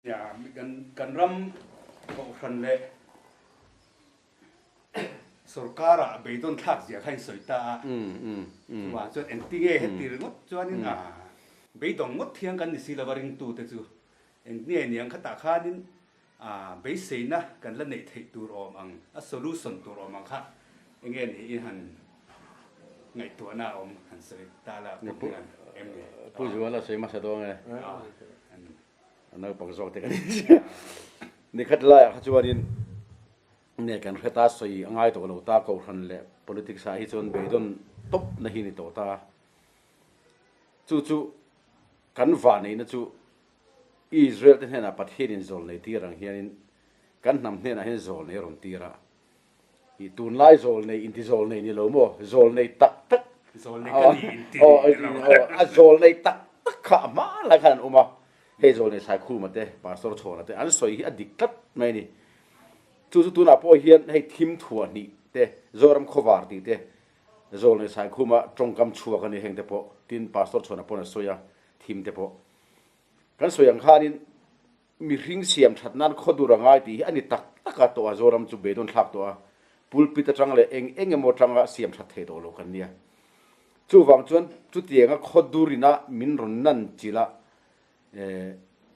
อย่ากันรำก็คันเลยสุรการะไปต้นทักเสียให้สวยตาว่าจนเอ็นติ้งเฮติรงดจวนนี่ไปต้องงดเทียงกันสิละวาริงตูแต่จูเอ็นเนี่ยขัดตาข้านี่ไปเสียนะกันละเนติตัวรอมังโซลูชันตัวรอมังค่ะเงี้ยนี่หันไงตัวหน้าหันสวยตาละพูดผู้ช่วยเราสวยมาสะดวกไงอันนั้นปักซอกแต่กันนี่ขัดไล่ขัดจวนนี่เนี่ยกันเหตุการณ์สวยง่ายตัวเราตาเขาหันเลย politics สายจนไปจนตบในหินตัวตาจู่กันฝันนี่นะจู่อิสราเอลที่เห็นประเทศนี้โซนในที่รังเฮียนกันนำเนี่ยนะเห็นโซนในรอนที่ระอีตุนไล่โซนในอินทิโซนในนี่เราโม่โซนในตักโซนในกันอินทิโซนในตักข้ามาละกันอุมาเฮโซนในสายคู่มาเตะปาสโตรโชนะเตะอันสวยอดีตกัดไม่นี่จู่ตุนอ่ะพอเฮียนให้ทีมทัวร์นี่เตะโซรัมคอวาร์ดีเตะโซนในสายคู่มาตรงกำชัวกันนี่เฮงเตะพอทีมปาสโตรโชนะพอนะสวยทีมเตะพอกันสวยอย่างข้านี่มีริงเสียมชัดนั้นข้อดูร่างกายตีอันนี้ตักตัวโซรัมจูเบดอนทักตัวปุลปิตจังเลยเองหมดจังละเสียมชัดเทตัวโลกันเนี่ยจู่ฟังจวนจุดเดียงก็ข้อดูรินะมินรุนนั่นจีละ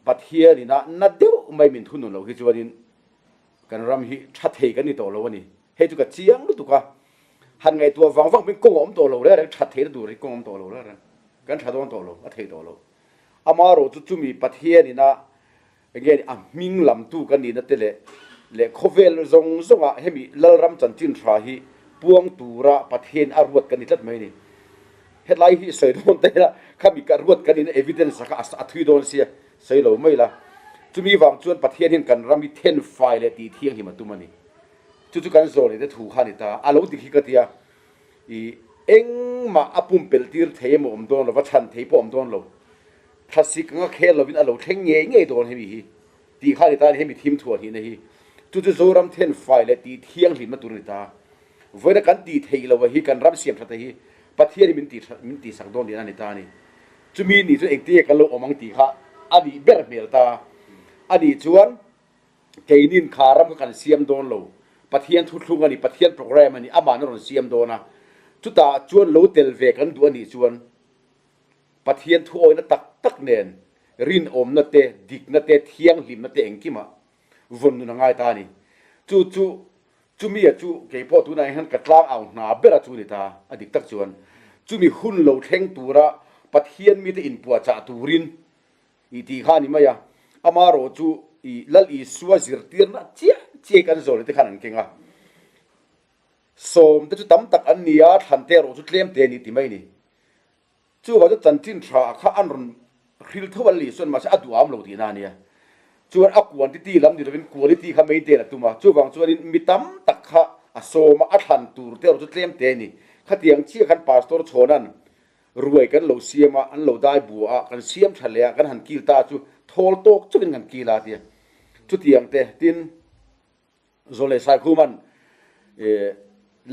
ปัทเฮียนี่นะนัดเดียวไม่มินทุนเราคือจวนนี้กันรำฮีชัดเทกันนี่ตัวเราวันนี้เฮจุกเจียงรู้ตัวหันไงตัวฟังเป็นกงอมตัวเราเลยชัดเทดูริกงอมตัวเราเลยกันชัดตัวเราเทตัวเราอามาโรจุมีปัทเฮียนี่นะเงี้ยมิงลำตู้กันนี่นะเตเลโคเวลซงอ่ะเฮมีลลรัมจันจินทราฮีปวงตูระปัทเฮียนอารวดกันนี่ตัดไม่นี่เฮลัยฮีเสยโดนเตละข้ามีการรวดกันนี่เอวิเดนส์ก็อัศวิโดนเสียเสยเราไม่ละจุมีวังจวนปัทเฮียนกันรามี10 ไฟล์เลยตีเที่ยงหิมะตุมันนี่จุกันโซเลยได้ถูกขานิตาอาลูดิขิกติยาเอ็งมาอปุ่มเปิลตีร์เทมอมโดนหรือว่าชันเทปอมโดนเราทัศน์ก็แค่เราวินอาลูเทงเงี้ยโดนเฮมีตีขานิตาเฮมีทีมทัวร์ที่นี่จุโซรัม10 ไฟล์เลยตีเที่ยงหิมะตุนิตาวันนั้นกันตีเทยเราว่าฮีกันรับเสียมทัศน์ฮีปัทเฮียนมินตีสักโดนดีนั่นนิตานี่จุมีนี่จุเอ็งตีกันโลอมังตีขาอันนี้เบอร์เมลตาอันนี้จวนเกนินคารัมกันเสียมโดนโลปัทเฮียนทุกลุงอันนี้ปัทเฮียนโปรแกรมอันนี้อามาโนนเสียมโดนะจุตาจวนโลเตลเวกันดูอันนี้จวนปัทเฮียนทุกโอยนัตักเนนรินอมนัตเตดิกนัตเตเทียงลิมนัตเตเองกิมาวนนุนง่ายตานี่จูมีจูเกี่ยพอตัวนายฮันกัดล้างเอาหนาเบระจูนิตาอดีตตักจวนจูมีหุ่นโลเทงตัวระปัทเฮียนมีแต่อินปัวจ่าตูรินอีตีข้านี่มาyaอามาโรจูอีลัลอีสัวซิรตีร์นะเจี๊ยกันโซเลยที่ขันเก่งอ่ะสมแต่จูตั้มตักอันนี้อ่ะทันเตอร์โรจูเตรียมเตนี่ที่ไม่นี่จูว่าจะจันทินทราข้าอันรุนฮิลทวัลลีส่วนมาจะอดูอามโลดีนานี่จูว่าอักวนที่ตีลำนี่เราเป็นกวนที่ตีข้าไม่เตนะตัวมาจูว่าจูว่านี่มีตั้มตักข้าสมอัทันตูร์เตอร์โรจูเตรียมเตนี่ข้าเตียงเชี่ยขันปาสตอร์โชนันรวยกันเราเสียมาอันเราได้บัวกันเสียมทะเลกันหันกีตาจูทอลโตกจูเป็นกันกีฬาเดียจุดยังเตะตินโซเลสายคู่มัน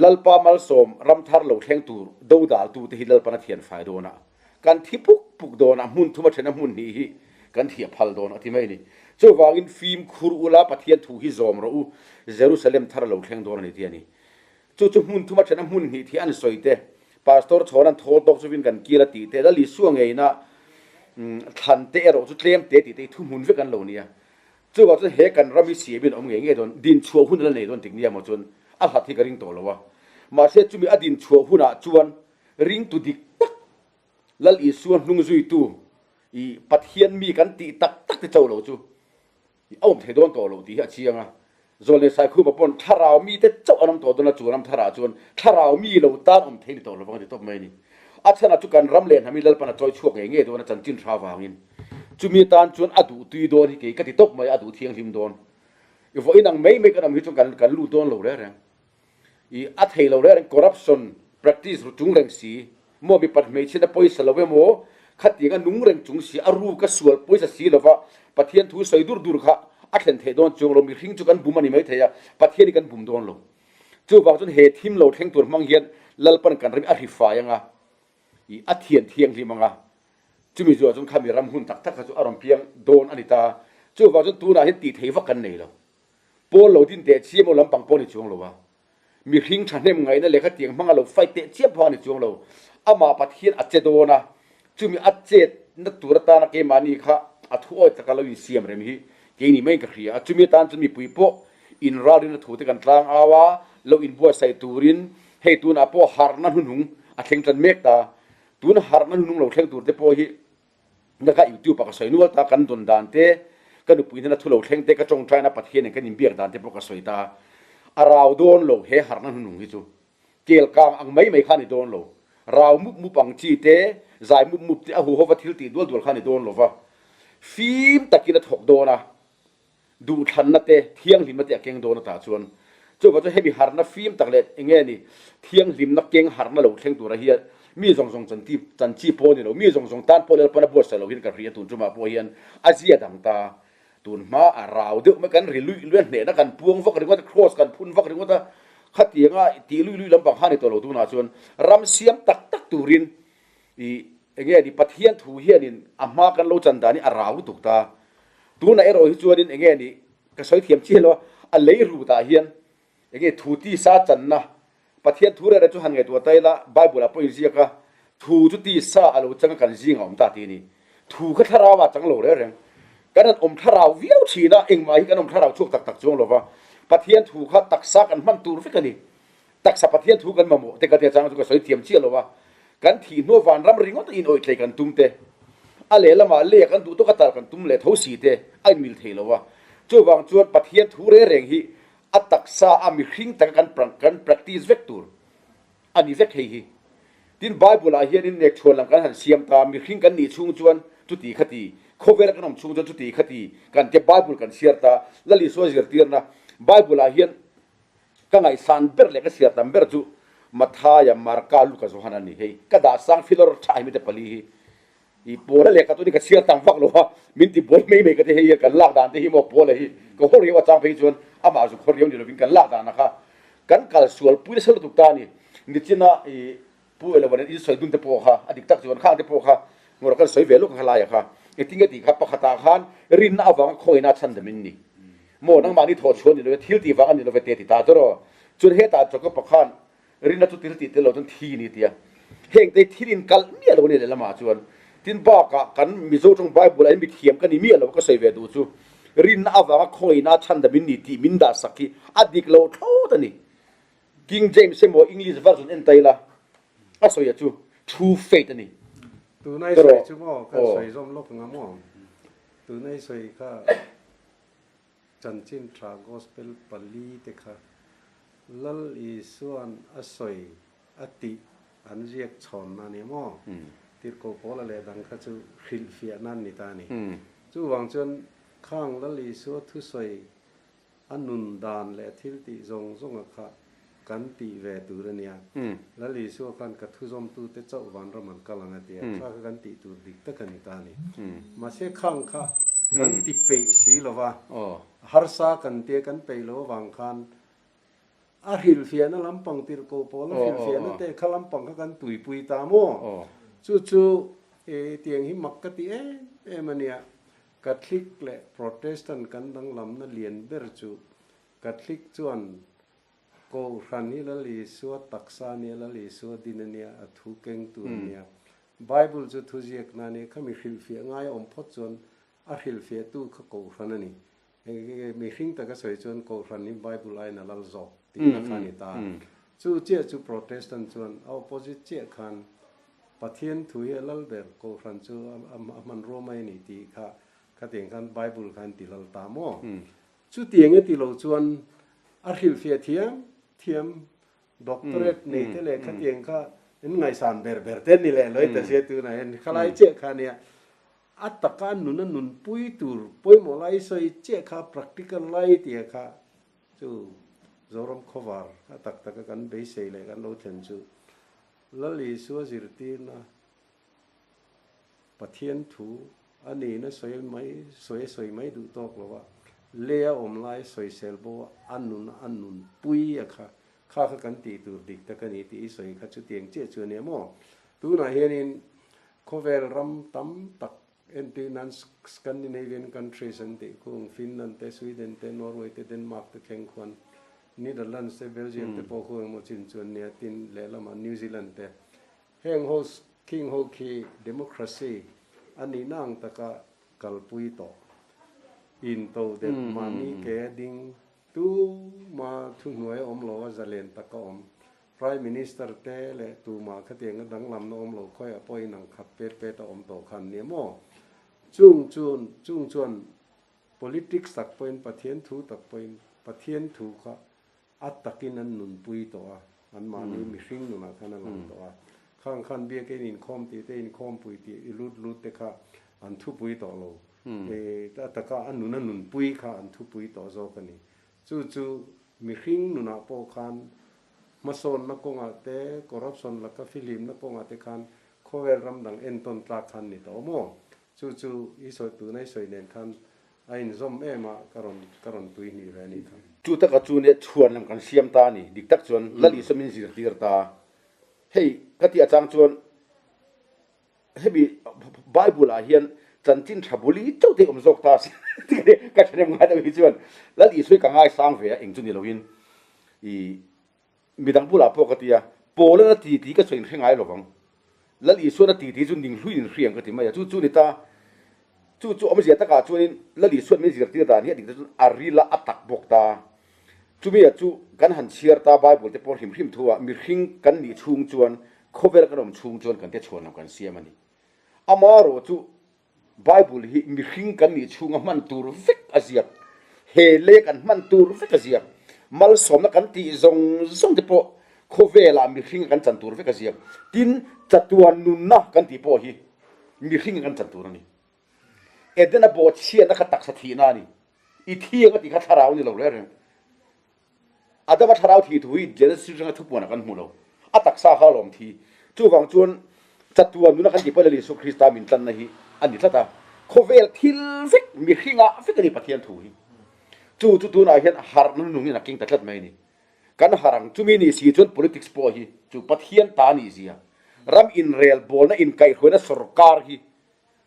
ลัลปามัลสมรำทาร์เราแข่งตูดูดาลตูที่ฮิลลปนัดเทียนไฟโดนะกันที่ปุกโดนะมุนทุมาเชนะมุนนี้กันเทียพัลโดนะที่ไม่นี่เจ้าวางินฟิล์มคูรุลาปะเทียนถูฮิซอมเราเยรูซาเล็มทาร์เราแข่งโดนะนี่ที่นี่จู่มุนทุมาเชนะมุนนี้ที่อันสวยเตะปาสตอร์ชอนันทอลโตกจูวินกันกีฬาตีเตะแล้วลิส่วงไงนะทันเตะเราจุดเลี้ยมเตะตีเตะทุ่มหุ่นเวกันเหล่านี้จู่ว่าจะเฮกันรามีเสียบินอมเงี้ยโดนดินชัวหุ่นแล้วเนี่ยโดนติงเนี่ยมาจนอาหัดที่กระริงโตแล้ววะมาเสียจุมีอดินชัวหุ่นอ่ะจวนริงตุดิกตักแล้วอีส่วนนุ่งจุยตูอีปัทเฮียนมีกันตีตักที่เจ้าเราจู่เอาเทโดนโตเราตีอ่ะเชียงอ่ะโซนในสายคู่มาปนถ้าเรามีแต่เจ้าอันนั้นตัวนั้นจูนำถ้าเราจวนถ้าเรามีเราตามเทนโตเราฟังที่ตบไม่นี่อาจารย์จุกันรำเล่นทำให้เล่นปนจอยช่วงเงี้ยโดนจันจินทราวางินจุมีตานจวนอดูตุยโดนที่เกี่ยกติตบไม่อดูเทียงทิมโดนอีพวกนั้นไม่กันทำให้จุกันลู่โดนเราได้แรงอีอัดให้เราได้แรง corruption practice จุงแรงสีมั่วมีปัจเมชินปอยสลาวเมโมขัดยังกันนุ่งแรงจุงสีอารูก็สวลปอยสีแล้วว่าปะเทียนทูใส่ดูร์ค่ะอัดเห็นเทโดนจุงเรามีทิ้งจุกันบุมันนี่ไม่เทียปะเทียนกันบุมโดนเราจู่บางจนเหตุทิมเราแทงตัวมังเฮียนลัลปันกันริมอริฟายังอ่ะอีอัดเทียนเทียงที่มังอ่ะจู่มีจู่จนขามีรำหุ่นตักทักจู่อารมณ์เพียงโดนอันนี้ตา จู่ว่าจนตัวน่ะเห็นตีเทวกันนี่แล้วปอเราดินเตะเชี่ยมลำปังปอนี่จวงเราวะมีหิ้งฉันเนี่ยไงนั่นเลยเขาเตียงมังเราไฟเตะเชี่ยพอนี่จวงเราอามาปะเทียนอัจเจโดนะจู่มีอัจเจดนักตัวตานักเกมานี่ค่ะอัฐอ้อยตะการเราอินเสียมเรมิเกนี่ไม่กระเขียจู่มีตานจู่มีปุยโปอินราดินถูตะกันกลางอาวะเราอินบัวใส่ตูรินให้ตัวน่ะปอหาร์นั่นหุ่นอัดเข่งจันเมกตาตัวน่ะหาร์นั่นหุ่นเราเข่งตัวเตปอฮีนักอยู่ปากสอยนัวตากันตุนดานเตกันปุยนั่นทุเราเข่งเตกระจงใจน่ะปะเทียนกันอินเบียกดานเตปากสอยตาอาราวโดนโลเฮหาร์นั่นหุ่นฮิจูเกลกางอังไม่ขันโดนโลราวมุปังจีเตใจมุเตอหูฮวัดทิลตีดวลขันโดนโลวะฟิล์มตะกี้น่ะถกโดนะดูทันนะเตเที่ยงหิมะเตะเก่งโดนตาชวนจู่ว่าจะให้มีหาร์นะฟิล์มตักเล็ดเงี้ยนี่เที่ยงหิมนักเก่งหาร์นะเราเข่งตัวระเฮียมีจงจันจีโพนี่เรามีจงตันโพเลปนบัวเสเราเห็นกันเรียตุนจุมาโพเฮียนอาเซียดังตาตุนมาอาราวเดือดมากันริลุยเลื่อนเนี่ยนักกันพวงวักหรือว่าครอสกันพุ่นวักหรือว่าขัดเตียงตีลุยลำบากห้าในตัวเราตุนาชวนรำเสียมตักตูรินอีเงี้ยนี่ปะเทียนถูเฮียนินอามากันโลจันดานี่อาราวตุกตาตัวไหนเราฮิจวนนินเงี้ยนี่ก็ใช้เทียมเชี่ยแล้วอะไรรู้ตาเฮียนเงี้ยถูที่ซาจันนะปะเทียนถูอะไรจุหันไงตัวไตละไบเบิลละพอยซีก็ถูจุดที่ซาอารมณ์จังกันจิงอมตาทีนี่ถูก็ทาราวจังโลเรื่องกันนั้นอมทาราววิวชีนะเองมาฮิกันอมทาราวชุกตักจงโลวะปะเทียนถูเขาตักซากันมันตูรฟิกันนี่ตักสัปะเทียนถูกันมาหมดแต่กันเทียนจังก็ใช้เทียมเชี่ยโลวะกันทีนัววันรำริงว่าตัวอินโอยเคกันตุ้มเตอะไรละมาเลี้ยกันดูตัวกันตากันตุ้มเละเท่าสีเตไอมิลเทโลวะจู่วางจวนปะเทียนถูเรื่องฮีอัตตักซาอามิหิงตักกันpractice vector อันนี้เวกเฮีดินไบเบิลอาเฮียนินเนกชวนหลังกันหันเสียมตามิหิงกันนี่ชุงจวนจุตีขตีโคเวลกันนมชุงจวนจุตีขตีกันเจ็บไบเบิลกันเสียตาแล้วลิสวาเสียตีนะไบเบิลอาเฮียนก็ไงซันเบอร์เล็กเสียตามเบอร์จูมาทายามาร์กาลูกสุฮานานี่เฮก็ด่าสังฟิลล์ใช้ไม่ได้ปลีอีโปลเล็กก็ตัวนี้ก็เสียตังฟักโลวะมินติบอลไม่ก็ที่เฮียกันลากดานที่ฮิโมโปเลยก็เขาเรียกว่าจังไปจวนอามาสุขเรียนอยู่วิ่งกันลากดานนะคะกันกัลส่วนปุ้ยเสลตุกตานี่นิจินะปุ้ยเราวันนี้สวยดุนเตปโอค่ะอดีตตักจวนข้างเตปโอค่ะงอกันสวยเวลุกขลายค่ะไอ้ทิ้งไอ้ตีครับปะขตาขานรินน่าวังคอยน่าชันเดมินนี่โมนังมานี่ถอดชวนนี่เลยทิลตีวังนี่เลยเตติตาตัวจนเฮตาจก็ปะขานรินน่าจุดทิลตีเตลจนทีนี่เตียเฮงเตทิลินกัลเมียเราเนี่ยเลยละมาจวนทินบ้ากันมิโซจงไบเบิลไอ้มิเทียมกันนี่เมียเราก็ใส่เวดูจูรินน่าวังคอยน่าชันเดมินนี่ตีมินดาสักทีอดีตเราเท่าตันนี่King James เมื่อ English version เอ็นไตละอ่ะสวยจู True Faith นี่ตัวในสวยจุ๊บก็สวยร่มโลกงามอ่ะตัวในสวยก็จันจินทรา Gospel ปลีเตค่ะลัลอีส่วนอ่ะสวยอติอันเรียกชนนั่นนี่มั่งที่โกโปละเลยดังก็จูฮิลฟิอานั่นนี่ตานี่จูหวังจนข้างลัลอีส่วนทุสวยอันนุนดานและทิลติจงอ่ะค่ะกันตีเวตูเรนียแล้วลิสัวกันกัทุจอมตูเตเจ้าวันรมันกำลังเดียข้ากันตีตูดิกตะกันนิตานี่มาเสข้างข้ากันตีเปสีโลวะฮาร์ซากันเตียกันเปโลวังคันอาฮิลเฟียนลำปังติรโกโปลฮิลเฟียนเตะขลำปังกันตุยปุยตาโมจู่เตียงหิมักกติมันเนี่ยกัทลิกและโปรเตสแตนต์กันดังลำนั่นเลียนเบอร์จูกัทลิกจวนก็รันนี่ละลิสัวตักษานี่ละลิสัวดินเนี่ยทุกเก่งตัวเนี่ยไบเบิลจะทุจิกนั่นเนี่ยเขามีฮิลเฟียง่ายอมพอจนอาฮิลเฟียตู้เขาก็รันนี่มีหิ้งแต่ก็สวยจนก็รันนี่ไบเบิลไอ้นั่นละจบที่นักขันตาจู่เจ้าจู่โปรเตสแตนต์จนเอาโพสิเจ้าขันปะเทียนถุยละเบลก็รันจู่มันโรไม่นี่ที่ข้าเตียงขันไบเบิลขันที่ละตามจู่เตียงที่เราจวนอาฮิลเฟียเทียมด็อกเตอร์นี่ที่เลยขัดยังข้าเห็นไงสารเบอร์เต้นนี่แหละเลยแต่เสียตัวไหนข้าไล่เจ้าข้าเนี่ยอัตตะการนุนปุยตูร์ปุยโมไล่ใส่เจ้าข้า practical ไล่เตี้ยข้าจู่Zoram Khawvar อัตตะกันเบสเลยกันโลเทนจู่แล้วลิสัวจิรตีนะปะเทียนถูอันนี้นะสวยไม่ดูตกหรอวะเลี้ยอมไล่สวยเซลโบอันนุนปุยอะค่ะข้ากันตีตัวดิกตะกันนี่ตีสวยข้าจุดเตียงเจ้าเนี่ยมั่งตัวไหนเห็นโคเวลรำตั้มตัก anti non Scandinavian countries and the kung Finland te Sweden te Norway te Denmark te keng kwan Netherlands te Belgium te po kung mo chin chuan nia tin le lama New Zealand te heng ho king ho ki democracy ani nang taka kalpui to in to de mani ke ding tu ma thu nuai om lo zalen taka om Prime Minister te le tu ma khatiang dang lam no om lo khoi apoi nang khap pe ta om to khan ne mo chung chuan politics tak point pathian thu tak point pathian thu kha atakin an nun pui to a an ma ni mi hring nu na khana lang to a khang bia ke in khom ti te in khom pui ti lut te kha an thu pui to lo e ta ka an nun pui kha an thu pui to zo ka ni chu mi hring nu na po khan mason na ko nga te corruption la ka film na ko nga te khan khower ram dang en ton tla khan ni to mo chu i so tu nai soi nen khan ain zom ema karon tui ni re ni khan chu ta ka chu ne chuan lam kan siam ta ni dik tak chuan lali samin zir tir ta hei kati achang chuan hebi bible a hian chanchin thabuli chau te om zok ta ka thnem nga da hi chuan lali soi ka ngai sang ve eng chu ni loin I midang bula po katia pola na ti ka choin hrengai lovang lali so na ti chu ning hluin hriang ka ti mai chu ni ta chu om zia ta ka chuin lali so me zir ti da ni dik chu arila atak bok ta chu mi chu kan han chiar ta bible te por him thuwa mi hring kan ni chung chuan khover kan om chung chuan kan te chhon kan siam ani amaro chu bible hi mi hring kan ni chung man tur vek azia hele kan man tur vek azia mal som na kan ti zong te po khovela mi hring kan chan tur vek azia tin chatuan nun na kan ti po hi mi hring kan chan tur ani edena bo chia na ka tak sa thi na ni I thi ka ti kha tharau ni lo le adama tharau thi thui genesis nga thup na kan mulo atak sa halom thi chu wang chuan chatuan nun kan ti po le Yesu Christa min tan na hi ani thata khovel thil vek mi hringa vek ani pathian thu hi chu na hian har nun nung na king tatlat mai ni kan harang chumi ni si chuan politics po hi chu pathian ta ni zia ram in rel bol na in kai khoina sarkar hi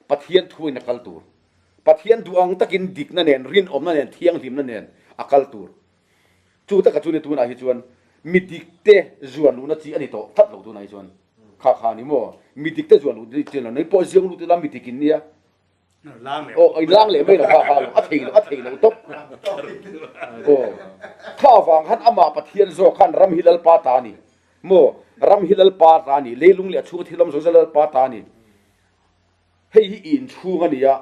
pathian thu na kaltur pathian duang takin dik na nen rin om na nen thiang hlim na nen akal tur chu ta ka chu ni tu na hi chuan midik te zuan lu na chi ani to that lo tu na hi chuan kha ni mo midik te zuan lu ti chen na po ziang lu ti lam midik in nia lang le mai na kha a thei lo top kha wang han ama pathian zo khan ram hilal pa ta ni mo ram hilal pa ta ni leilung le chu thilam zo zalal pa ta ni hei hi in chu nga nia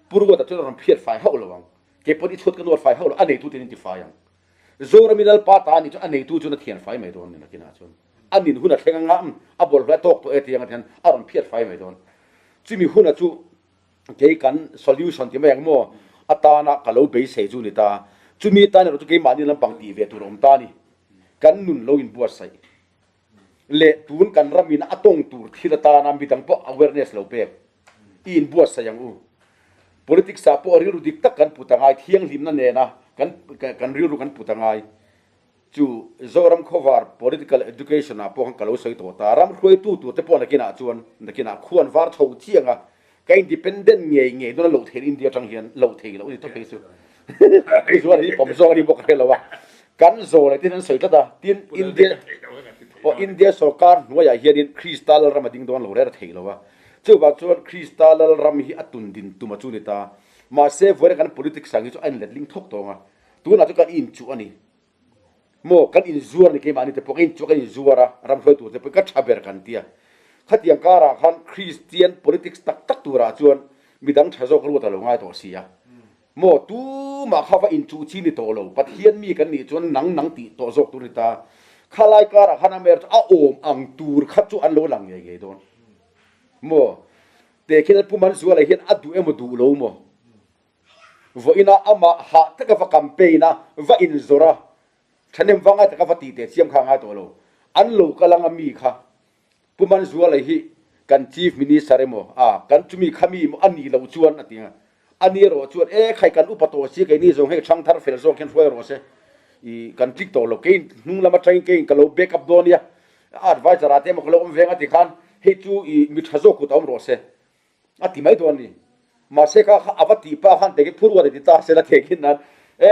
purgo ta chu ram phiat fai ho lo wang ke poni chot kan war fai ho lo anei tu tin ti fai yang Zoram hilal pa ta ni chu anei tu chu na thian fai mai don ni na kina chun anin huna thenga ngam abol la tok to etiang thian aron phiat fai mai don chimi huna chu ke kan solution ti mai mo atana kalo be se chu ni ta chumi ta ne ro chu ke mani lam pang ti ve tu rom ta ni kan nun lo in buat sai le tun kan ramin atong tur thila ta nam bitang po awareness lo pe in buat sai yang u politics sa po ri ru dik tak kan putangai thiang lim na ne na kan ri ru kan putangai chu Zoram Khawvar political education a po kan kalo sai to ta ram khoi tu te po na kina chuan na kina khuan war tho chianga ka independent nge do lo thel India tang hian lo thei lo ni to pe su ai zo ni pom zo ni bok helo wa kan zo le tin soi ta tin India sarkar noya hian in kristal ramading don lo re thei lo wa chu ba chuan kristal ram hi atun din tu ma chu ni ta ma se vor kan politics sang chu an let ling thok to nga tu na chu kan in chu ani mo kan in zuar ni ke mani te pokin chu kan in zuara ram khoi tu te pe ka thaber kan tia khatiang kara khan Christian politics tak tura chuan midang thazo kru ta lo ngai to sia mo tu ma khawa in chu chi ni to lo pathian mi kan ni chuan nang ti to zok tu ri ta khalai kara khana mer a om ang tur khat chu an lo lang ye don mo te khin puman zuala hian adu emo du lo mo vo ina ama ha ta ka va campaign na va in zora thanem wanga ta ka va ti te chiam kha nga to lo an lo kalanga mi kha puman zuala hi kan chief minister emo kan chumi khami mo ani lo chuan atinga ani ro chuan khai kan upato si ke ni zong he chang thar fel zong ken foi ro se I kan tik to lo kein nung lama train kein kalo backup donia advisor ate mo lo venga ti khan he chu I mi thazo ku tom ro se ati mai don ni มาเสกอวติป้าขันเด็กพูดว่าเด็กตาเสละเทกินนั้น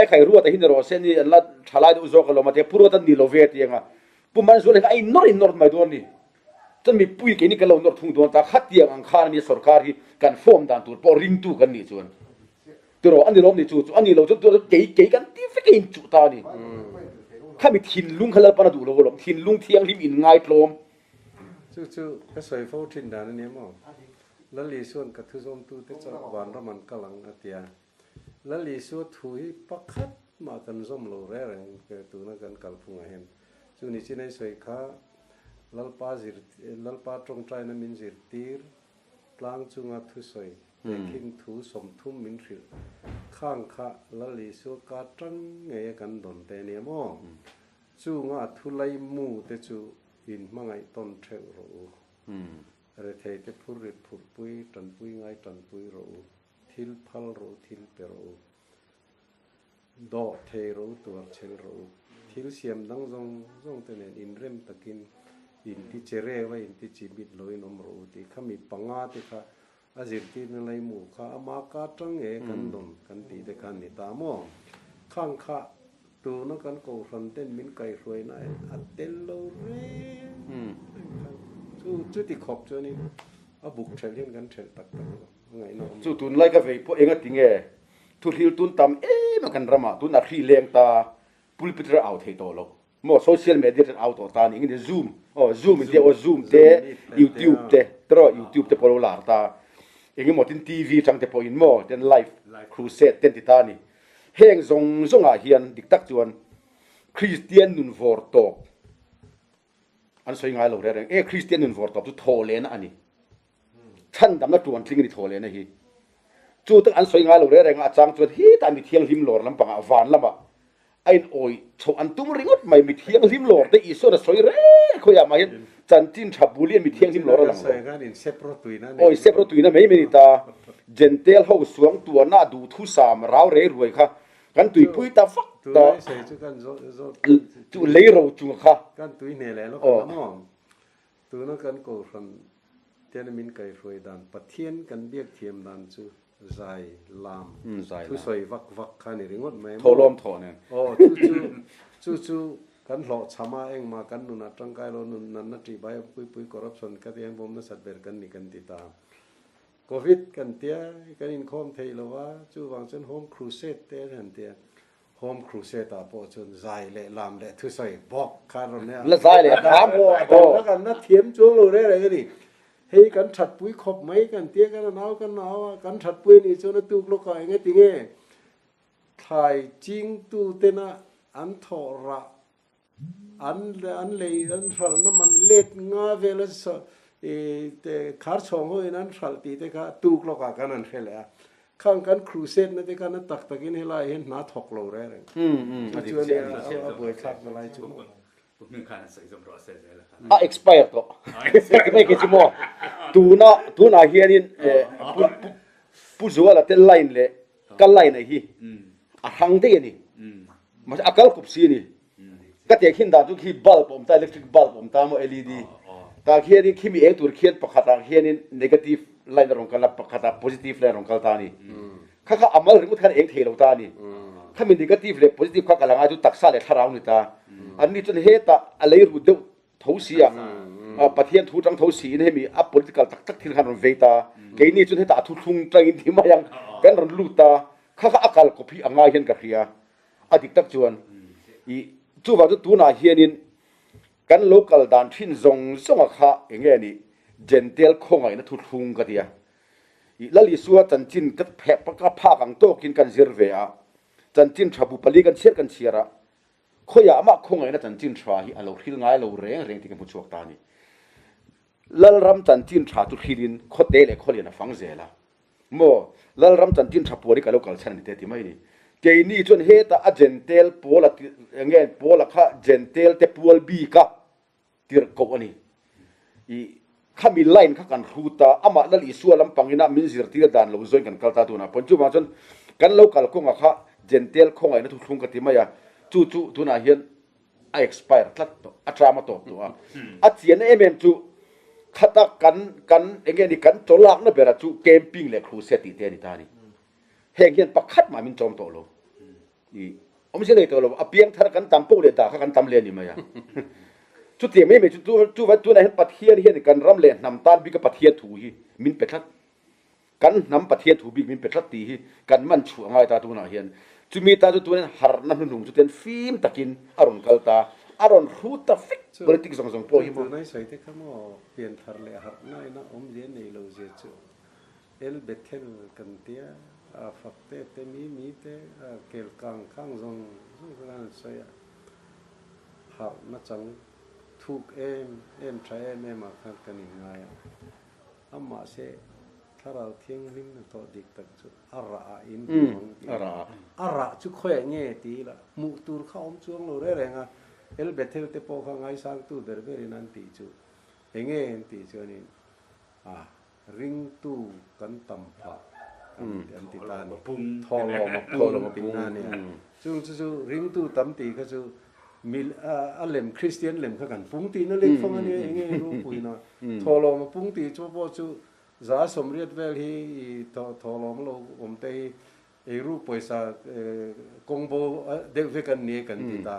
ใครรู้แต่หินรอเส้นนี่ละชาลายดูโซกลมาเทพูดว่าตันนิโลเวตียงปุ่มมันส่วนไอ้นอร์ไม่ตัวนี้จนมีปุยกินี่กันเรานอร์ทุ่งตัวตาขัดเตียงอังคารมีสุรการที่กันฟอมดันตัวพอริงตู้กันนี่ส่วนตัวอันนี้ล้มนี่จู่อันนี้เราจนตัวเก๋กันที่ฟิกินจู่ตานี่ข้ามีทินลุงขลับปนดูโลกทินลุงเที่ยงริมอินง่ายโปรมจู่ก็สวยฟ้าทินดานนี่มั้งแล้วลีส่วนกับทุกคนตู้ที่จะวานระมันกำลังอัตยาแล้วลีส่วนถุยปักขัดมากันส้มโลแรงเกิดตัวนั้นกันกัลฟุงเห็นจู่นี่ที่ในสวยข้าลัลปาตรงใจนั้นมินจิรตีร์พลางจุงอัทุสวยแต่คิงถูสมทุ่มมินริลข้างข้าแล้วลีส่วนกาจังเงยกันดนแต่เนี่ยมั้งจู่งอัทุไลมูแต่จู่อินมังไงต้นเทวรูเรเทเตพูริดพูดปุยตันปุยไงตันปุยรูทิลพัลรูทิลเปรูดอเทรูตัวเชลรูทิลเสียมดังจงเตเนอินเรมตะกินอินที่เจเรไว้อินที่จีบิดลอยนมรูที่ขามีปังอาที่ข้าอาจิรตีนไลมูข้าอามากาจังเอกันดนกันตีเดกันนิตามอข้างข้าตัวนักกันโกรันเต้นมินไก่รวยนายอัตเตลโลเรจู่ที่ขอบจนี่อาบุกเชลินกันเชลตักไงน้องจู่ตุนไล่กาแฟพวกเองก็ติงทุฮิลตุนตำมันกันรามาตุนนักรีเลี้ยงตาพูดพิจารณาเอาเทโตโลโมโซเชียลมีเดียเอาตัวตานี่นี่ซูมซูมเดียวซูมเตยูทูบเตตรอยูทูบเตพอลลาร์ตาเองหมดที่ทีวีจังเตพออินโมเตนไลฟ์ครูเซตเตนติตานี่เฮงซงอาเฮียนดิกตักจวนคริสเตียนนุนฟอร์ตอกอันสวยงามเลยเรื่องคริสเตียนนุนฟอร์ตอกทุโทเลนอันนี้ท่านดำนักจวนทิ้งนี่โทเลนฮีจู่ตั้งอันสวยงามเลยเรื่องอาจารย์จวนฮีตามีเทียงหิมหลอดลำปังวานลำบะไอ้โอยชอันตุ้มริงดไม่มีเทียงหิมหลอดแต่อีส่วนสวยเร่เขาอยากมาเห็นจันจินชับบุเรียนมีเทียงหิมหลอดอะไรโอ้ยเซปโรตุยนะไม่มีตาเจนเทลเขาสวงตัวหน้าดูทุสามราวเร่รวยค่ะกันตุยพุยตาฟักตาจู่เลี้ยเราจู่ค่ะกันตุยเนี่ยแหละแล้วกันน้องตัวนั้นกันโกรันเทียนมินไก่รวยดันปะเทียนกันเบียกเทียมดันจู่ใจลามทุสวยวักขันนี่ริงดไหมโทรมโทเนี่ยโอ้จู่กันหลอกชามาเองมากันนุนัดร่างกายเรานุนันนัดที่ใบปุยคอร์รัปชันกันยังผมนัดสัตว์เบรกันนี่กันติดตามโควิดกันเตี้ยกันอินคอมเทลว่าจู่วางเส้นโฮมครูเซตเตี้ยทันเตี้ยโฮมครูเซตอ่ะพอจนใจเละลามเละทุสวยบอกคาร์อนเนี่ยแล้วใจเละถามแล้วกันนัดเทียมจู่เราได้อะไรกันดิเฮ้ยกันฉัดปุยขบไหมกันเตี้ยกันหนาวกันฉัดปุยนี่จนตุกโลกอะไรเงี้ยติเงี้ยถ่ายจริงตูเตนะอันทอระอันเลยอันรัลน้ำมันเล็ดงาเวลสแต่คาร์ชงหัวนั้นรัลตีแต่ก็ตุกโลกกันนั่นเท่าเลยข้างกันครูเซนนั่นแต่กันตักกินให้ลายเห็นหน้าถกโลแรงช่วยเนี่ยเอาบ่อยคักอะไรจุ๊บมึงขาดใส่สมรสเสร็จแล้วexpire ตัวไม่กี่ชั่วโมงตูน่าเฮียนินผู้ชัวร์ละเต้นไลน์เลยกันไลน์ไหนฮีหังเดียนี่มันอากาศกุบซีนี่ก็เดี๋ยวขึ้นดาวทุกที่บัลบผมตา electric bulb ผมตามว่า LED ตาเฮียนี่ขี้มีตัวเขียนปะขัดเฮียนี่ negative line ตรงกันละปะขัด positive line ตรงกันตานี่ข้าอามาเรื่องมุดขันเองเทลตานี่ข้ามี negative เลย positive ข้ากำลังอาจุตักซาเลยทาราวนี่ตาอันนี้จนเหตุอะไรรู้เดาทวีอ่ะประเทศทุกจังทวีนี่มีอัพ political ตักที่ขันรเวตาแค่นี้จนเหตุทุกทุ่งจังอินที่มายังเป็นรลุตาข้าอากาศก็พี่อ่างเห็นกับเฮียอดีตตักจวนอีจู่ว่าตัวน่าเฮียนินกัน local ด่านทิ้นซงข้าอย่างเงี้ยนี่เจนเทลคงไงนะทุกทุ่งกันเดียอีแล้วลิสัวจันจินก็แพ้ปากกาพากังโตกินกันเจอร์เวียจันจินชาบุปลีกันเชียร์กันเชียร์ขยะมาคงไงนะจันจินชาฮีเราฮิลง่ายเราเร่งที่กันผู้ชกตานี่ลัลรำจันจินชาตุฮิลินขดเดลขดเลียนฟังเจล่ะโมลัลรำจันจินชาปวริกาโลกัลเชนนี่เตติไม่นี่เจนี่จนเหตุอาเจนเทลโพลอย่างเงี้ยโพลข้าเจนเทลเตปวลบีกะติร์กอันนี้อีข้ามีไลน์ข้ากันรูตาอามาลัลอิสัวลำปังอินามินซิร์ติร์ดานเราจอยกันกัลตาตัวน่ะปัจจุบันจนกันโลกัลคงข้าเจนเทลคงไงนะทุกทุ่งกันที่ไม่ยาจู่ตัวน่ะเห็นexpire ทัดตัวอัตรามาตัวอาเจียนเอเมนจู่ ขัดกันเองนี่กันโจลักนั่นเป็นอะไรจูเกมปิ้งเลยครูเซติเตนิตานี่เฮงเย็นปักขัดมามินจอมโตโลนี่ผมไม่ใช่เลยโตโลอเปียงท่ากันตำปุ๊เลยตากันตำเลียนนี่มาอย่างจุดเตียงไม่จุดไหนเห็นปัทเทียนเห็นกันรำเลียนนำตานบิกปัทเทียนถูฮีมินเป็ดทัดกันนำปัทเทียนถูบิมินเป็ดทัดตีฮีกันมันช่วงไงตาตัวน่ะเห็นจุมีตาตัวนั้นหาร์น้ำหนุ่มจุดเตียนฟิล์มตะกินอารมณ์กัลตาอารมณ์รูตาฟิกบริติกสองโปรยมั้งในสายที่เขาเปลี่ยนทาร์เลหาร์น้อยนะเรียนในโลเจจูเบทเทลกันเตียฝักเตมีเตเกลกังข้างซงนั่นสายหาร์มาจังทุกใช้มาขัดกันยังไงมาเสถ้าเราเที่ยงนิ่งตัวดิกตักจุอาระอินอาระจุค่อยเงี้ยตีละมุตูร์เข้าช่วงเราเรื่องอ่ะเบทเทลเตปข้างไงสังตูเดอร์เบรินันตีจุเงี้ยตีจุนี่ริงตูกันตั้มฟ้าอันติตานี่ทอลมาปุ่งนั่นเนี่ยจู่ริงตูตั้มตีก็จู่มิลเล่มคริสเตียนเล่มข้ากันปุ่งตีนั่นเล็กฟังอันนี้เงี้ยรู้ปุยนะทอลมาปุ่งตีจู่พอจู่จ้าสมเรียดเวลที่ทอลมาเราเตยรูปปุยซากงโบเด็กเวกันเนี่ยกันติตา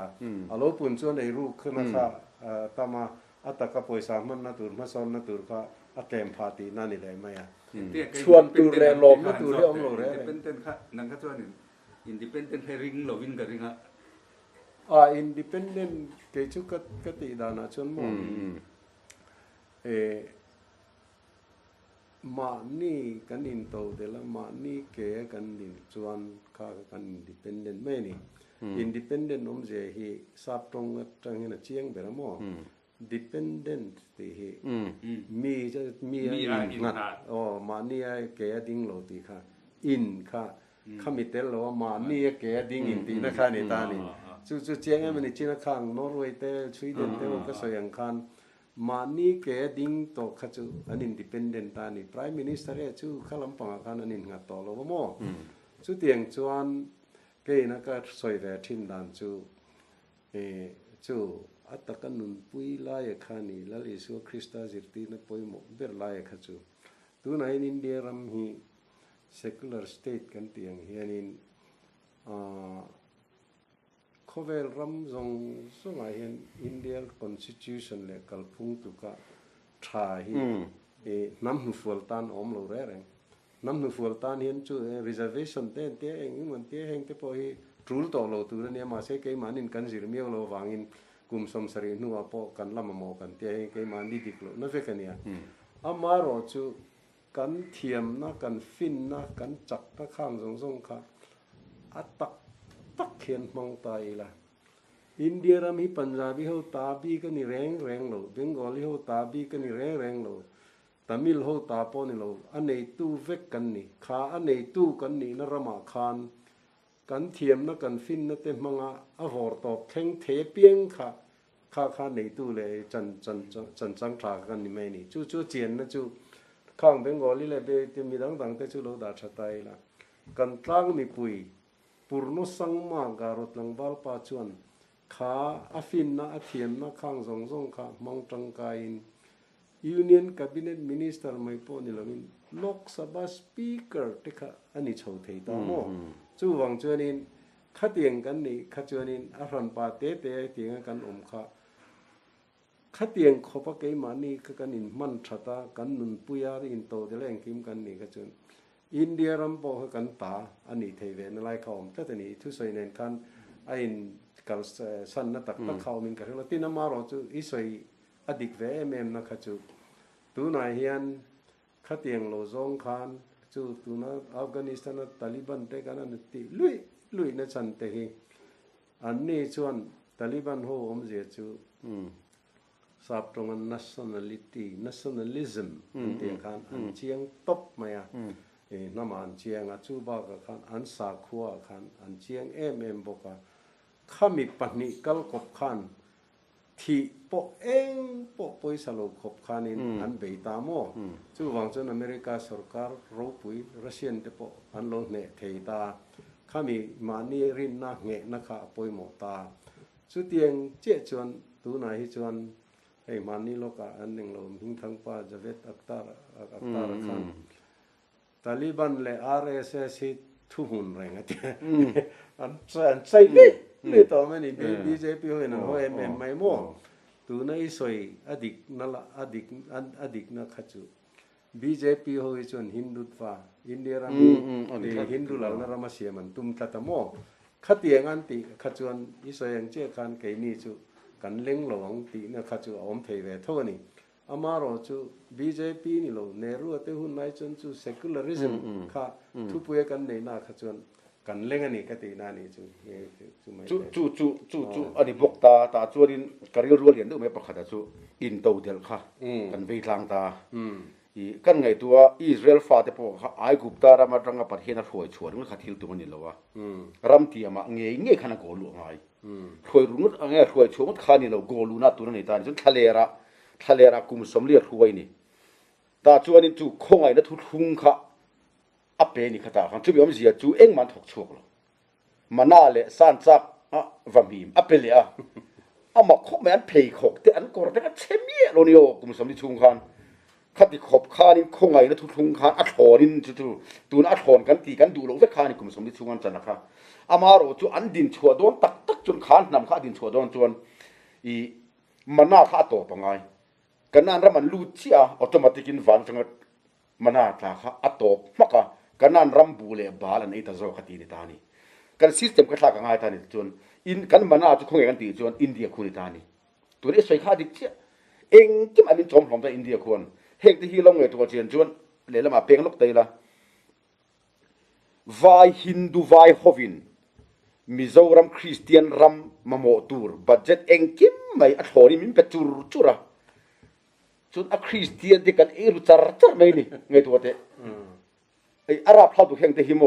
อาลูปุ่นส่วนรูปขึ้นมาค่ะตามาอัตตะกับปุยซามันน่าตูร์มาสอนน่าตูร์ค่ะอัตเต็มพาตีนั่นนี่เลยไหมชวนตูร์เล่ลมน่าตูร์เรื่องเราเลยเป็นเต้นค่ะนั่งก็ชวนนี่อินดิเพนเดนต์ให้ริงเราวินกันริงอ่ะอินดิเพนเดนต์เกี่ยวกับตีดานะชวนมองมานี่กันอินโตเดลมานี่เกี่ยกันดินชวนข้ากันอินดิเพนเดนต์ไม่นี่อินดิเพนเดนต์เจฮีสับตรงจังเห็นเชียงเบลมอdependent ที่มีงัดมานี่ไอ้แกดิ้งโลตีค่ะอินค่ะข้ามิเตลโลมานี่แกดิ้งอินตีนะคะนี่ตานี่จู่เจียงมันนี่จีนข้างนอร์เวย์เตลสวีเดนเตลก็สยังคันมานี่แกดิ้งโตข้าจู่อัน independent ตานี่ prime minister จู่ข้าลำปังคันอันนี้งัดโตโลว่าโม่จู่เตียงจวนเกย์นักสวยแบบทิ้งดันจู่อัตกันนุนปุยลายขานีแล้วอิสุคริสต์จิตตินปุยโมเบรลายขจูตัวไหนอินเดียรำฮี secular state กันเตียงเฮียนินเขาเวลรำทรงไงเห็นอินเดีย constitution เลยกัลพุงตุกะทาฮีน้ำหนุฟัลตันอมโลเร่งน้ำหนุฟัลตันเห็นจู่ reservation เต้เองมันเต้เองเต้พอฮีรูลต่อโลตัวเนี่ยมาเสกมันอินกันสิรมีโลวางินกุมสมสรีนัวพอกันลำมอกันเตียงเกมันดีดิกโลนั่นเป็นกันเนี่ยมารอจูกันเทียมนะกันฟินนะกันจักนะข้างสงค่ะอัตตักเขียนมองตายละอินเดียรามีปัญจาบิเขาตาบีกันนี่แรงโลเบงกอลีเขาตาบีกันนี่แรงโลตามิลเขาตาปอนี่โลอันไหนตู้เวกกันนี่ขาอันไหนตู้กันนี่นรมาคานกันเทียมนะกันฟินนะเต็มมังอาหอร์ตอกแข็งเทเปียงข้าในตู้เลยจันจังทากันนี่ไม่นี่จู่เจียนนะจู่ข้างเบงกอลีเลยเบจะมีต่างแต่จู่เราด่าชะตายละกันตั้งมีปุยปุรนุสังมาการุตลังบาลปาชวนขาอาฟินนะอาเทียมนะข้างสงค่ะมองจังกายยูเนียนแคบิเนตมินิสเตอร์ไม่พอนี่ละมินโลกสภาสปีกเกอร์ที่ค่ะอันนี้ชาวไทยตามโมจู่วังจวนินขัดเตียงกันนี่ขัดจวนินอารันปาเตเตียงกันค่ะขัดเตียงขบเกยมานี่กันนินมันชัตากันนุนปุยารินโตเดลงคิมกันนี่ขัดจวนอินเดียรัมโบกันตาอันนี้เทเวนไลเขาแต่นี่ทุสอยเนนกันไอ้กัลสันนัตักเขามินกันแล้วที่น้ำมารอจู่อิสอยอดีตเวเอ็มนะขัดจู่ตัวนายเฮียนขัดเตียงโลซงคานจู่ตัวนั้นอัฟกานิสถานตาลิบันเตกันนั่นตีลุยนั่นฉันเตหีอันนี้ชวนตาลิบันโฮเสียจู่สับตรงนั้น nationalism เตียงกันอันเชียงตบมาอ่ะน้ำอันเชียงอ่ะจู่บ้ากันอันสาขัวกันอันเชียงบอกว่าข้ามีปัญญากัลกบขันที่ปอเองปอปุยสโลกบขันินอันเบตามอจู่วังจนอเมริกาสุรการรูปุยรัสเซียนเตปออันลงเนเทตาข้ามีมานีรินนักเงะนักขาปุยหมอตาจู่เตียงเจ้าจวนตัวไหนจวน ไอ้มันนี่โลกะอันหนึ่งเราหิ้งทั้งป้าจะเวทอักตาระขันตาลิบันและ RSS ทุหุนแรงอะอันใส่นี่ต่อมานี่ BJP เห็นเขาMM ไม่มั่วตัวนั้นสวยอดีตนั่นละอดีตนักขัดจู BJP เขาจนฮินดูฟ้าอินเดียรามีฮินดูหลังนั้นรามาเสียมันตุ้มทัตโมขัดเตียงอันติขัดจวนอิสราเอลเจ้าการเกนี่จูกันเล่งหลวงตีนักขัดจูอมเทเวทนี่อามาโรจู BJP นี่โลเนรูเตหุ่นไม่จนจู secularism ข้าทุบเวกันในนาขัดจวนกันเล่งอันนี้ก็ตีนานี่จูอันนี้บอกตาจวนการเรียนรู้เรียนดูไม่ประคัดจูอินโตเดลค่ะกันไปทางตากันไงตัวอิสราเอลฟาเตปอกไอกุปตารามาตรังกับประเทศนั้นช่วยชวนมันขัดทิลตัวมันนี่แล้ววะรำเทียมเงี้ยขนาดโกลูไงช่วยรุ่งเงี้ยช่วยชวนมันขานี่เราโกลูน่าตัวนั้นนี่ตาจนทะเลระกุมสมเลียช่วยนี่ตาจวนนี่จูคงไงนะทุทุ่งค่ะอัปเปนี่ขตาขันจูบิอมเสียจูเอ็งมันถกชกหรอมันน่าเละสันจักวัมบีมอัปเปเลยมาคบแม่นเพย์ขกแต่อันก่อนแต่ก็เชมีโรนิโอกุมสมลิชุงขันขัดที่ขบข้านี่คงไงนะทุกๆขันอัดหอนินจู่ตัวนั้นอัดหอนกันตีกันดูลงสักข้านี่กุมสมลิชุงกันจันนะครับอามาโรจู่อันดินชัวโดนตักจนขันนำข้าดินชัวโดนจวนมันน่าข้าตัวปังไงกันนั่นรำมันลูเชียออโตมัติกินวันจังมันน่าข้าอัดตัวมักกันนั่นรำบูเล่บาลันไอ้ตาโจขัดตีนิตานี่กันซิสเต็มก็ข้ากันไงตานี่จวนกันมันน่าจะคงไงกันตีจวนอินเดียคุณนิตานี่ตัวนี้สวยข้าดิเชียเองจิ้มอันนี้จอมหอมจากอินเดียควรเฮกที่ลงเอตัวเชียนจวนเลยละมาเพ่งลูกเตยละวายฮินดูวายฮอวินมิโซรัมคริสเตียนรัมมาโมตูร์บัดเจ็ตเองกิมไม่อัดหอนี่มิเป็นจุระจนอัคริสเตียนที่กันเอรุจาร์ไม่นี่ไงตัวเตไออาหรับเขาตัวเฮงเตฮิโม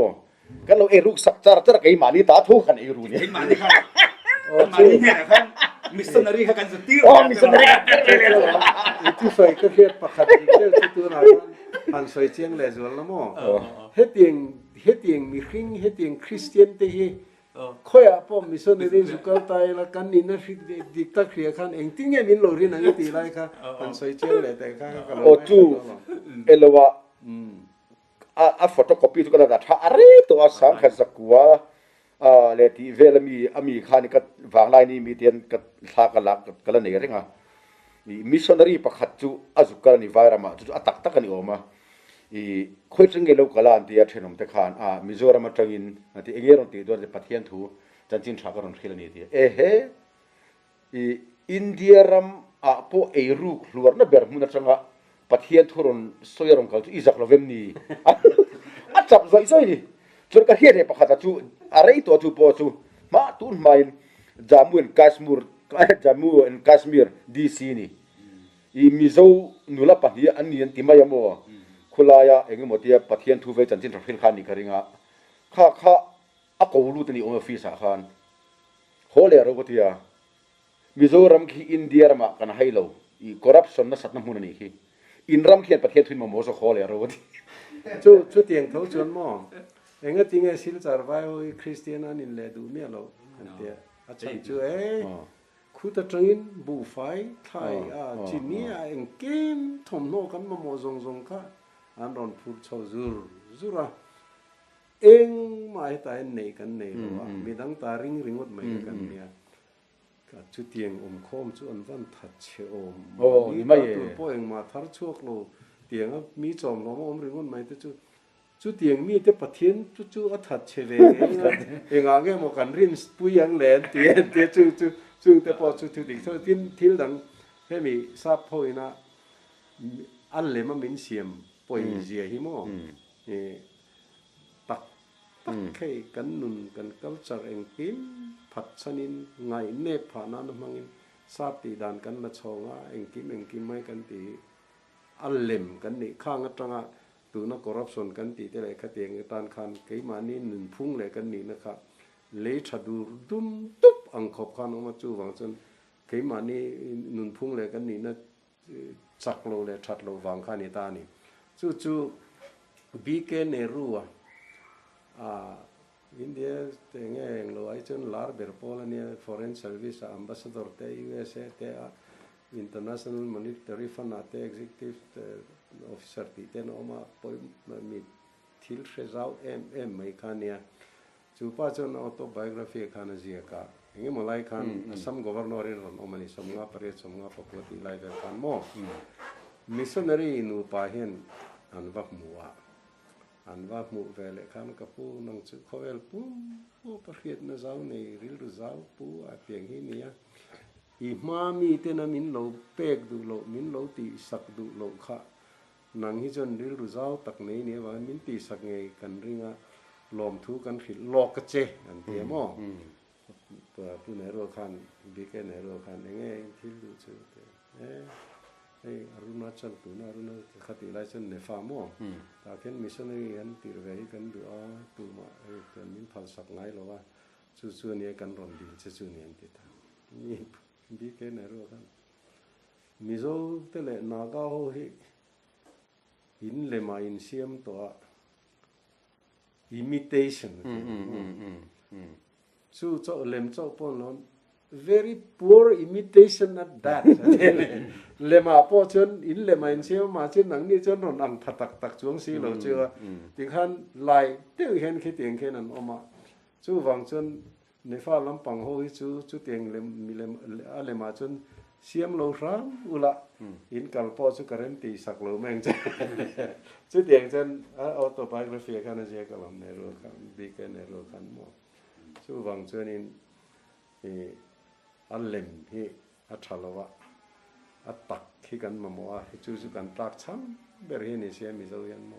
กันเราเอรุสักจาร์ไอมานี่ตาทุกขันเอรุเนี่ยมานี่ครับมานี่เนี่ยครับมิสซันนารีเขากันสุดที่มิสซันนารีที่สวยก็เพียรประคัดอีกเรื่องที่ตัวนั้นอันสวยเชียงเลยส่วนละมั่งเฮตียงมีขิงเฮตียงคริสเตียนเตฮีค่อยพอมิสซันนารีสุกัลตายละกันนี่นะฟิกดิกตาเคลียร์กันเองติ้งเงี้ยมินโลรีนังตีไรค่ะอันสวยเชียงเลยแต่ค่ะโอ้จูเอลวะฟอโตคอปีทุกคนได้ถ้าอะไรตัวสังขสักว่าเลทีเวลมีข้านี่ก็วางไลน์มีเตียนก็ลากกันกันนี่ก็เรื่องมิชชันนารีประคัดจูอาจุกันนี่ไวรามาจูอัตักกันนี่ออกมาคุยถึงเรื่องกลานที่เช่นผมจะขานมิโซรามาจังอินที่เองรอนที่ตัวจะพัฒนาถูจันจินชาการันเขลนี่ที่อินเดียรัมพอเอรูคลัวร์นะเบอร์มุนจังพัฒนาถูรอนโซยรอนเขาอิจักลาเวมนี่จับใจนี่จนกระเทียนประคัดจูอะไรตัวจูปอจูมาตุนมาอินจามูอินคาสมีร์ดีซีนี่มิโซนุลาปะนี่อันนี้ที่มาอย่างมัวคุลายาเองหมดที่พัฒนาถูเวจันจินทร์ฟิลขานี่กระริงข้าอักวูรุตนี่อมฟิสาขานโฮเลอร์ก็ที่มิโซรัมคีอินเดียร์มากันให้เราคอร์รัปชันน่ะสัตว์น้ำมันนี่คืออินรัมคีพัฒนาถูมาโมโซโฮเลอร์ก็ที่จุดเตียงเขาจวนมั่งเองก็จริงๆสิลจาร์ไว้คริสเตียนันนี่แหละดูเนี่ยเราอันเดียอาจารย์ช่วยคู่ตะจังอินบูไฟไทยจีนี่เองเกมทอมโนกันมาโมซงค่ะอันรอนพูดชาวจูระเองมาให้ตายเนกันเนหรอวะมีดังตาริงวัดไม่กันเนี่ยก็จุดเตียงโคมจุดอันวันทัดเชอมนี่ไม่ตัวพ่อเองมาทัดช่วงโลเตียงมีจอมล้อมริงวัดไม่แต่จุดเตียงมีแต่ปะเทียนจุอัฐัดเฉลยเองอ่ะมันกันริมปุยยังแหลนเตียจุแต่พอจุดถึงเท่าทิ้งดังให้มีทราบพ่อยนะอันเลยมันเป็นเสียมป่วยเสียหิมอตักแค่กันนุนกันกัลจ์เองกินผัดชนินไงเนปผานานุมังอินทราบตีดานกันละชงเองกินไม่กันตีอันเล่มกันนี่ข้างตรงตัวนักคอร์รัปชันกันตีแต่ไรขัดแย้งตานคันเกี่ยมานี่หนุนพุ่งเลยกันนี่นะครับเลี้ยชัดูดุมตุ๊บอังขบคันออกมาจู่วังจนเกี่ยมานี่หนุนพุ่งเลยกันนี่นะสักโลเลยชัดโลวังคันนี่ตานี่จู่บีเกเนรัวอินเดียแต่เงี้ยโลไอจนลาร์เบอร์โพลเนี่ย foreign service ambassador แต่ USA แต่ international monetary fund ate executive officer ti ten oma poi mi thil result em mai khania chu pa chon autobiography khana zia ka nge molai khan some governor in ron omani somnga pare somnga papoti lai ver khan mo missionary nu pa hian anwak muwa anwak mu vele khan ka pu nang chu khoel pu pakhiat na zau nei ril ru zau pu a piang hi nia i ma mi te na min lo pek du lo min lo ti sak du lo kha nang hi chon ril ru zau tak nei ne wa min ti sak nge kan ringa lom thu kan khil lok ka che an te mo pu ne ro khan bi ke ne ro khan nge thil du chu te ei arunachal tu na aruna khati lai chen ne fa mo ta ken missionary an tir ve kan du a tu ma kan min phal sak ngai lo wa chu chu ne kan ron din chu chu ne an ti ta ni bi ke ne ro khan mizo te le naga ho hi in le ma in siam to imitation chu cho lem cho pon lon very poor imitation at that lema po chon in lema in siam ma chen nang ni chon ron ang thatak tak chuang si lo chưa ti khan lai teu hen khi tieng khen an oma chu wang chon ne fa lam pang ho hi chu tieng lem lema chon siam lo ram ula in kal po chu karen ti sak lo meng che chu tieng chen autobiography khan je kalam ne ro khan bi ke ne ro khan mo chu wang chon in an lem hi a thalawa a tak khi kan mamoa chu kan tak cham ber hi ni siam mi zo yan mo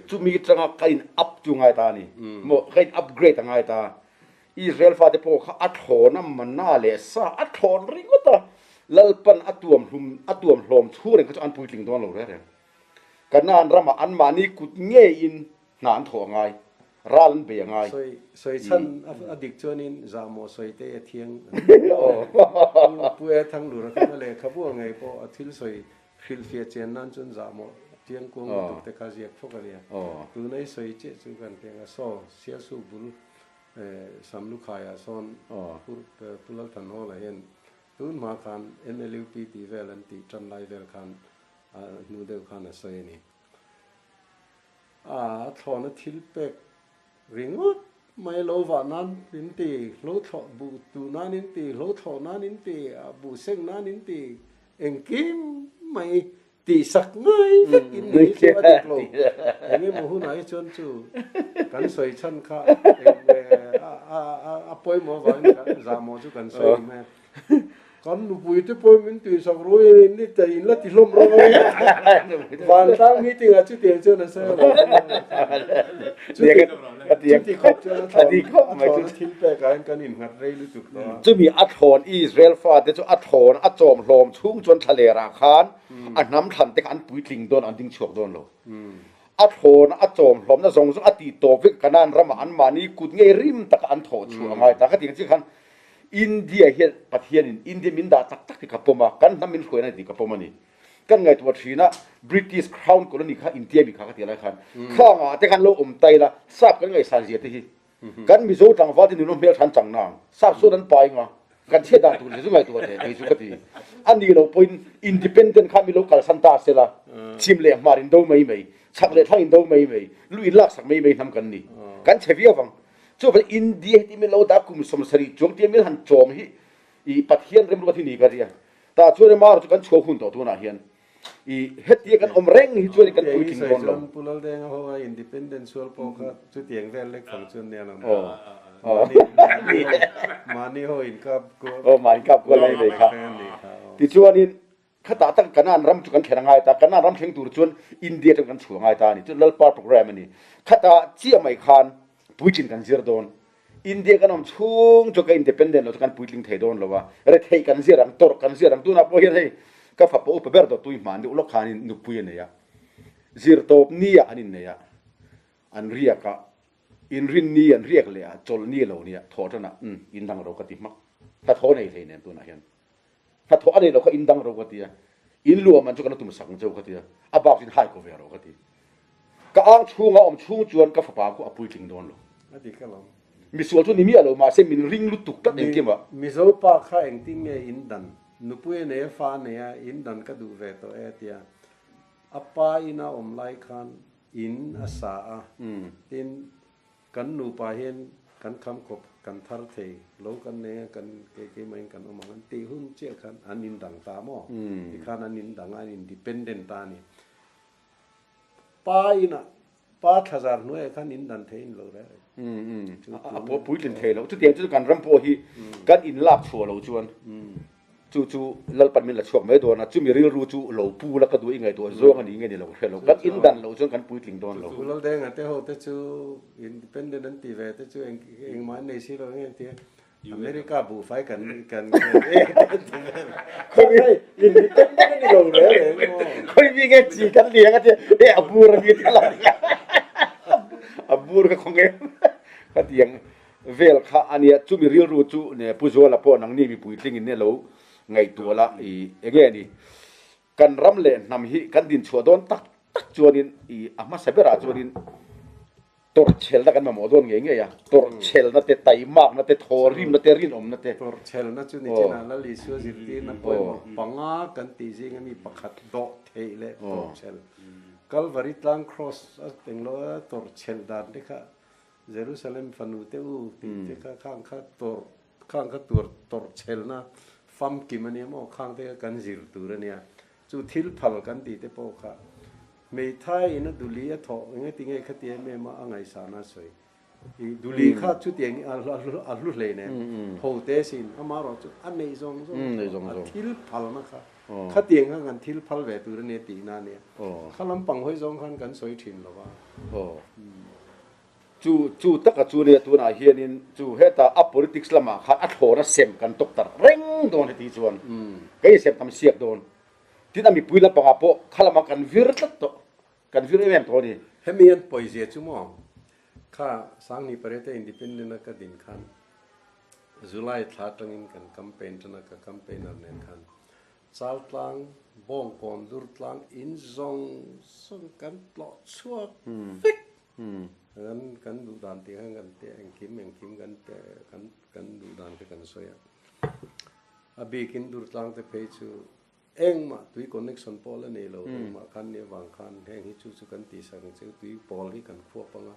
chu mi changa kain up chu ngai ta ni mo kain upgrade ngai ta Israel fa de po kha athona manna le sa athon ringota lalpan atuam hlom thu ren ka an puitling don lo re kanan rama an mani kut nge in nan tho ngai ral be ngai soi chan adik chonin zamo soi te thiang pu e thang lu ra ka le khabu ngai po athil soi khil fia chen nan chun zamo tiang ko tu te ka ziak phok ria tu nei soi che chu kan tenga so sia su bul samlu khaya son pulal tan ho la hen tun ma khan NLUP ti vel an ti tran lai vel khan nu de khan a soi ni thon a thil pek ringot mai lo wa nan nin ti lo tho bu tu nan nin ti lo tho nan nin ti bu seng nan nin ti eng kim mai ti sak ngai in ni so adik lo eng mo hu nai chon chu kan soi chan kha a poi mo wa za mo chu kan soi me kan nu pui te poi min ti sak ro ni te in la ti lom ro van tang mi ti ga chu ti chu na sa ti khop mai chu thil pe kan in ngat rei lu tu chu mi athon Israel fa te chu athon a chom hlom chung chon thale ra khan a nam than te kan puitling don an ding chok don lo athon a chom hlom na zong zong ati to vek kanan rama an mani kut nge rim tak an tho chu angai ta ka ting chi khan India hian pathian in India min da tak tak ka poma kan namin khoi na di ka poma ni kan ngai tu thina British Crown colony kha India mi kha ka ti lai khan khanga te kan lo tai la sap kan ngai san je te hi kan mi zo tang wa ti nu no mel than chang nang sap so dan pai nga kan che da tu le zu ngai tu te ei chu ka ti ani lo point independent kha mi lo kal san ta se la chim le marin do mai mai chak le thang in do mai mai lu in lak sak mai mai nam kan ni kan chevia wang chu fa India ti mi lo da kum som sari chong ti mi han chom hi I pathian rem lo thi ni ka ria ta chu re mar chu kan chho hun to tu na hian I heti kan omreng hi chu kan pu ting don lo pulal de ho independent sual po kha chu tieng vel lek phang chun ne na mani ho in kap ko mani kap ko lai dei kha ti chuanin khata tak kanan ram chu kan khenangai ta kanan ram theng tur chun India kan chuangai ta ni chu lalpa program ni khata chi mai khan puichin kan zir don India kan om chung chu ka independent lo kan puitling thei don lo wa re thei kan zirang tor kan zirang tu na po hian hei ka fa po ber do tu man u lo khan nu pui ne ya zir top ni ya anin ne ya an ria ka in rin ni an riak le a chol ni lo ni tho thana in dang ro ka ti mak ta tho nei thei ne tu na hian ta tho ani lo ka in dang ro ka ti ya in lu man chu kan tu sang chau ka ti ya about in hai ko ve ro ka ti ka ang chunga om chung chuan ka fa pa ko apui ting don lo adi ka lam mi sual chu ni mi alo ma se min ring lu tuk tak eng kema mi zo pa kha eng ting nge in dan นุปุยเนี่ยฟ้าเนี่ยอินดันก็ดูเวตัวเตียอัปปาอินาไลคันอินอาสาตินกันนูปาเห็นกันคำกบกันทาร์เทโลกันเนี่ยกันเกี่ยมันกันออกมากันตีหุ่นเจ้ากันอันนินดังตามออีกขันอันนินดังอันอินดิเพนเดนตานี่ป้าอินะป้าทศารหน่วยขันอินดันเทนโลเลยพอพูดเรื่องเทแล้วทุกอย่างทุกการรำโพฮีกันอินลาบชัวเราชวนจู่ลัลปันมิลช่วงไม่โดนนะจู่มีเรื่องรู้จู่เราปูแล้วก็ดูยังไงตัวโซ่กันยังไงเนี่ยเราเห็นเรากันอินดันเราชวนกันพูดถึงโดนเราเราเด้งอ่ะแต่เขาแต่จู่อินดิเพนเดนตีเวแต่จู่เองมาในสิเราเนี่ยที่อเมริกาบูไฟกันคนนี้อินดิเพนเดนเราเลยคนมีเงี้ยจีกันเลี้ยงกันที่อับูร์มีอะไรอับูร์ก็คงเงี้ยก็ที่ยังเวลข้าอันนี้จู่มีเรื่องรู้จู่เนี่ยผู้ช่วยละพอนังนี่มีพูดถึงเนี่ยเราไงตัวละเงี้ยนี่กันรำเล่นนำฮีกันดินชัวโดนตักจวนนินอามาเสเบราจวนนินตัวเชลนักันมาหมดโดนเงี้ยตัวเชลนั่นเตะไตมากนั่นเตะทอริมนั่นเตะรินอมนั่นเตะตัวเชลนั่นจุนี่จีน่าแล้วลิซัวจิตตีนั่นปอยปังอากันตีซิงมีปักขัดโดเทเลตัวเชลกัลวาริตลังครอสติงโลตัวเชลดานเด็กค่ะเยรูซาเล็มฟันูเตอูตีเด็กค่ะข้างตัวเชลนะฟัมกิมันเนี่ยมั่งข้างเด็กกันจิรตัวเนี่ยจู่ทิลพัลกันตีเตปอกค่ะไม่ไทยนะดุลีอะทอเงี้ยติงเงี้ยขัดเยี่ยมมาอ่างไงสานาสวยดุลีข้าจุดเองอัลลุเลยเนี่ยโฮเตสินอามาเราจุดอันในซองทิลพัลนะคะขัดเองข้างกันทิลพัลเวตัวเนี่ยตีนั่นเนี่ยข้าลำปังห้อยซองข้างกันสวยถิ่นหรอวะจู่ตักกับจู่เนี่ยตัวน่ะเฮียนินจู่เฮต้าอัพ politics ละมาข้าอัดโหระเซมกันตกตระเร่งโดนที่ส่วนก็ยังเซมทำเสียบโดนที่นั่นมีปุยละปังอาโปข้าละมากันวิร์ตโตกันวิร์เอ็มตัวนี้เฮมีอันปอยเสียชั่วโมงข้าสังนิปเรตอินดิเพนเดนต์ก็ดินขันจุลัยท้าตังอินกันแคมเปญจนักแคมเปญนั่นเองขันซาลตังบงกอนดูร์ตังอินซองส่งกันปลอดชัวฟิกกันดูดานที่ข้างกันเตะเองคิมกันเตะกันดูดานที่กันสวยอาบีกินดูร์ตังเตะเพจูเองมาตุยคอนเนคชั่นพอลเนี่ยเรามาคันเนี่ยวางคันแห่งที่จู่กันตีสังเกตตุยพอลที่กันควบปังอ่ะ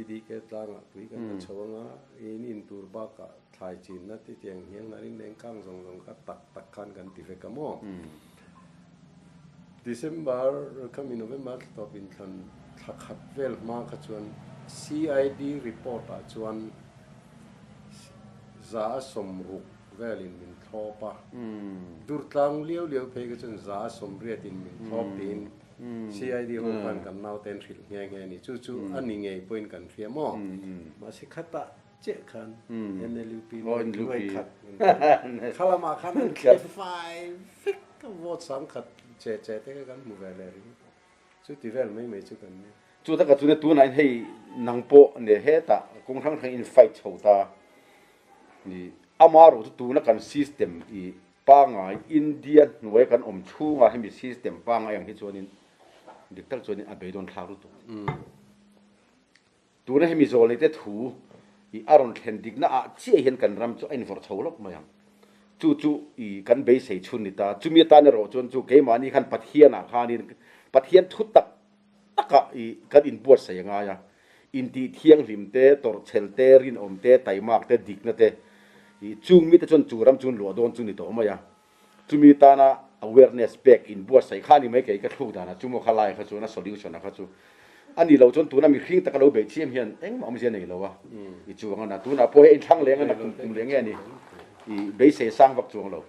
ดีๆแค่ต่างอ่ะตุยกันชาวงอ่ะอินตูร์บักอ่ะไทยจีนนั่นที่เจียงเฮียงนั่นเองข้างสองก็ตักคันกันตีเฟกัมอDecember ก็มี November ต่อเป็นคันขัดเวลมาขจวน CID report อ่ะจวนจะสมรุกเวลินมินทอปะดูร์ตังเลี้ยวเพก็จนจะสมเรียดินมินทอปิน CID หัวกันนาวเต็นฟิลเงี้ยนี่จู่อันนี้ไงพูดกันเฟียมอมาสิขัดตะเจ๊กัน NLP ด้วยขัดข้าละมาขันแค่ไฟฟิกก็วอดสามขัดเจ๊เท่กันมูเวลเลยจู่ที่เวลไม่จู่กันเนี่ยจู่ถ้ากับจู่เนี่ยตัวไหนให้นังโปเนี่ยเฮตะคงทั้งอินไฟชาวตานี่อามารู้ตัวนักการ system อีปังไงอินเดียหน่วยกันชูงาให้มี system ปังไงอย่างที่ชวนนี้เด็กตั้งชวนนี้อาเบยโดนท้ารู้ตัวนั้นให้มีโซนเลยแต่ถูอีอารมณ์เห็นดิกน่าเชี่ยเห็นกันรำจู่อินฟอร์ชาวล็อกมาอย่างจู่อีกันเบยเสียชุนนี่ตาจู่มีตาเนี่ยรู้จนเกมานี่กันปัทเฮียนะขานี่ปัทเฮียทุตักกะอีกันอินบวชเสียงายอินตีเที่ยงริมเตตอร์เชลเตรินเตไตมากเตดิกนะเตจุงมีแต่จนจูรำจุนหลัวโดนจุนนี่ตัวมาอย่างจุมีตานะ awareness back in บวชใส่ข้านี่ไม่เกี่ยกับทุกด่านะจุมขลายเขาจูนะ solution นะเขาจูอันนี้เราจนตัวนั้นมีขิงตะกเราเบียดเชี่ยมเฮียนเอ็งมันไม่ใช่ไหนเราวะอีจูงนะตัวน่ะพอเห็นทั้งเลี้ยงนะคุมเลี้ยงแง่นี่อีเบสเซ่สร้างวักจวงเรา